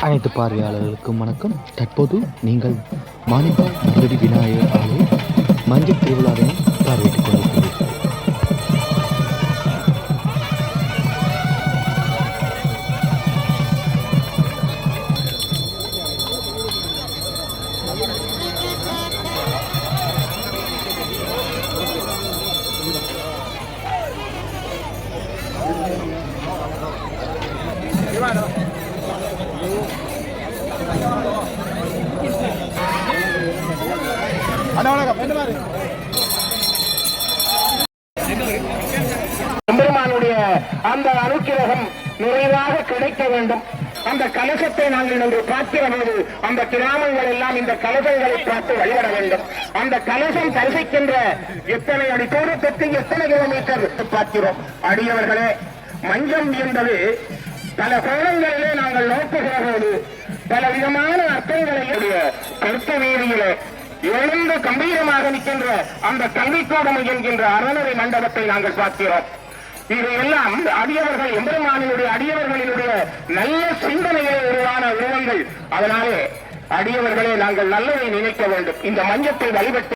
அனைத்து பார்வையாளர்களுக்கும் வணக்கம். தற்போது நீங்கள் மாணிப்பா மதுரை விநாயகர் ஆலய மஞ்சள் திருவிழாவை பார்வையிட்டுக் கொண்டிருக்கிறீர்கள். எம்பெருமானுடைய அந்த அனுக்கிரகம் நிறைவாக கிடைக்க வேண்டும். அந்த கலசத்தை நாங்கள் இன்று பார்க்கிற போது அந்த கிராமங்கள் எல்லாம் இந்த கலசங்களை பார்த்து வழிபட வேண்டும். அந்த கலசம் தரிசிக்கின்ற எத்தனை அடி தூரத்திற்கு எத்தனை கிலோமீட்டர் பார்க்கிறோம். அடியவர்களே, மஞ்சம் என்பது பல கோணங்களிலே நாங்கள் நோக்குகிற போது பல விதமான அர்த்தங்களை கருத்து வீதியிலே எழுந்து கம்பீரமாக நிற்கின்ற அந்த கல்விக்கூடம் என்கின்ற அறநறை மண்டபத்தை நாங்கள் பார்க்கிறோம். இதையெல்லாம் அடியவர்கள் எம்பெருமானினுடைய அடியவர்களினுடைய நல்ல சிந்தனையை உருவான உருவங்கள். அதனாலே அடியவர்களே, நாங்கள் நல்லதை நினைக்க வேண்டும். இந்த மஞ்சத்தை வழிபட்டு